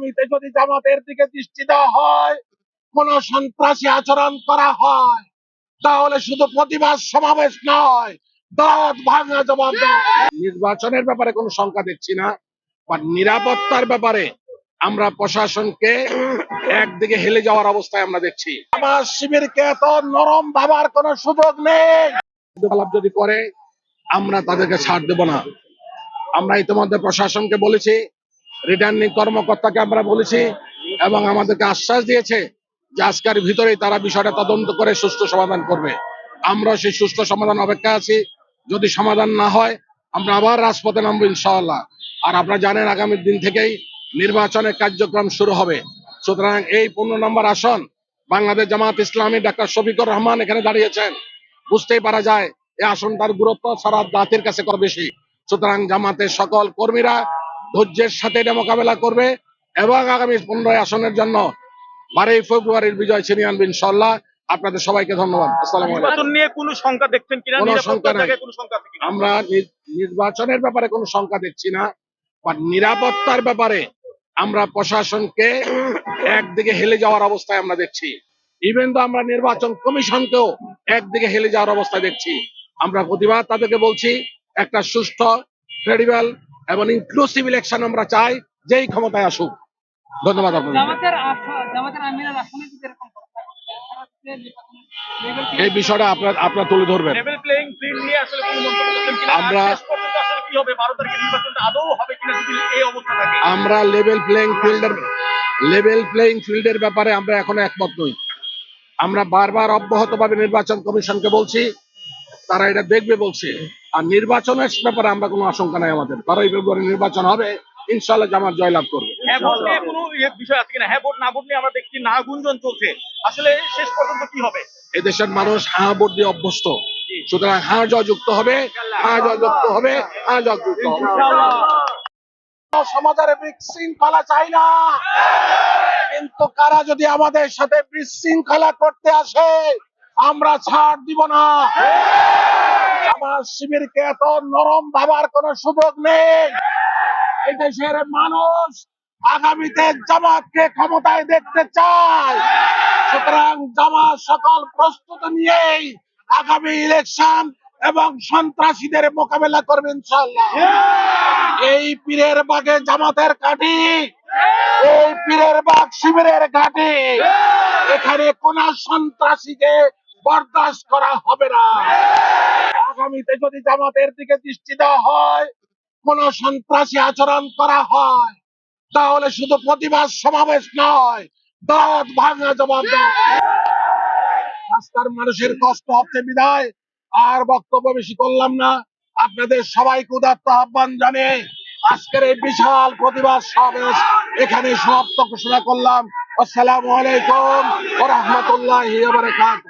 আগামীতে যদি জামাতের দিকে দৃষ্টি দেওয়া হয়, কোন সন্ত্রাসী আচরণ করা হয়, তাহলে শুধু প্রতিবাদ সমাবেশ নয়, দাঁত ভাঙা জবাব দেয়। নির্বাচনের ব্যাপারে কোনো শঙ্কা দেখছি না, বা নিরাপত্তার ব্যাপারে আমরা প্রশাসনকে একদিকে হেলে যাওয়ার অবস্থায় আমরা দেখছি। আমার শিবিরকে এত নরম ভাবার কোনো সুযোগ নেই। যদি করে আমরা তাদেরকে ছাড় দেব না। আমরা ইতিমধ্যে প্রশাসনকে বলেছি, রিটার্নিং কর্মকর্তাকে আমরা বলেছি, এবং আমাদেরকে আশ্বাস দিয়েছে যে আজকের ভিতরেই তারা বিষয়টা তদন্ত করে সুষ্ঠু সমাধান করবে। আমরা সেই সুষ্ঠু সমাধান অপেক্ষা আছি। যদি সমাধান না হয় আমরা আবার রাজপথে নামবো ইনশাআল্লাহ। আর আপনারা জানেন আগামী দিন থেকেই নির্বাচনের কার্যক্রম শুরু হবে। সুতরাং এই 15 নম্বর আসন বাংলাদেশ জামাত ইসলামী ডাক্তার শফিকুর রহমান এখানে দাঁড়িয়েছেন, বুঝতেই পারা যায় এই আসনটার গুরুত্ব সারা জাতির কাছে কত বেশি। সুতরাং জামাতের সকল কর্মীরা ধৈর্যের সাথে এটা মোকাবেলা করবে এবং আগামী 15 আসনের জন্য 12 ফেব্রুয়ারির বিজয় ছিনিয়ে আনবে ইনশাআল্লাহ। আপনাদের সবাইকে ধন্যবাদ। আসসালামু আলাইকুম। নির্বাচন নিয়ে কোনো শঙ্কা দেখছেন কিনা? কোনো শঙ্কা নাই। কোনো শঙ্কা আছে কিনা? আমরা নির্বাচনের ব্যাপারে কোনো শঙ্কা দেখছি না, বা নিরাপত্তার ব্যাপারে আমরা প্রশাসনকে একদিকে হেলে যাওয়ার অবস্থায় আমরা দেখছি। ইভেন তো আমরা নির্বাচন কমিশনকেও একদিকে হেলে যাওয়ার অবস্থায় দেখছি। আমরা প্রতিবাদ তাদেরকে বলছি, একটা সুষ্ঠু, ক্রেডিবল এবং ইনক্লুসিভ ইলেকশন আমরা চাই, যেই ক্ষমতায় আসুক। ধন্যবাদ আপনাদের। এই বিষয়টা আপনারা তুলে ধরবেন। লেভেল প্লেইং ফিল্ড নিয়ে আসলে কোনো মন্তব্য করছেন কিনা? আমরা শেষ পর্যন্ত আসলে কি হবে? 12 তারিখের নির্বাচনটা আদৌ হবে কিনা যদি এই অবস্থা থাকে? আমরা লেভেল প্লেইং ফিল্ডের ব্যাপারে আমরা এখনো একমত নই। আমরা বারবার অব্যাহতভাবে নির্বাচন কমিশনকে বলছি, তারা এটা দেখবে বলছে। আর নির্বাচনের ব্যাপারে আমরা কোনো আশঙ্কা নাই আমাদের। 12 ফেব্রুয়ারি নির্বাচন হবে, ইনশাআল্লাহ জামাত জয়লাভ করবে। হ্যাঁ ভোট নিয়ে কোনো বিষয় আছে কিনা? হ্যাঁ ভোট না ভোট নিয়ে আমরা দেখছি না গুঞ্জন চলছে। আসলে শেষ পর্যন্ত কি হবে? এদেশের মানুষ হাঁ ভোট দিয়ে অভ্যস্ত। সুতরাং হাঁ জয়যুক্ত হবে, হাঁ জয়যুক্ত হবে, হাঁ জয়যুক্ত হবে। সমাজের বিশৃঙ্খলা চাই না, কিন্তু কারা যদি আমাদের সাথে বিশৃঙ্খলা করতে আসে আমরা ছাড় দিব না। আমার শিবিরকে এত নরম ভাবার কোনো সুযোগ নেই। এই দেশের মানুষ আগামীতে জামাতকে ক্ষমতায় দেখতে চায়। সুতরাং জামাত সকল প্রস্তুতি নিয়েই আগামী ইলেকশন এবং সন্ত্রাসীদের মোকাবেলা করবে ইনশাআল্লাহ। এই পীরের বাগে জামাতের ঘাঁটি, এই পীরের বাগ শিবিরের ঘাঁটি। এখানে কোন সন্ত্রাসীকে বরদাস্ত করা হবে না। আগামীতে যদি জামাতের দিকে দৃষ্টি দেওয়া হয়, কোন সন্ত্রাসী আচরণ করা হয়, তাহলে শুধু প্রতিবাদ সমাবেশ নয়, দাঁত ভাঙা জবাব দেয়। রাস্তার মানুষের কষ্ট হচ্ছে বিদায় আর বক্তব্য বেশি করলাম না। আপনাদের সবাইকে উদাত্ত আহ্বান জানিয়ে আজকের এই বিশাল প্রতিবাদ সমাবেশ এখানে সমাপ্ত ঘোষণা করলাম। আসসালামু আলাইকুম ওয়া রাহমাতুল্লাহি ওয়া বারাকাতুহু।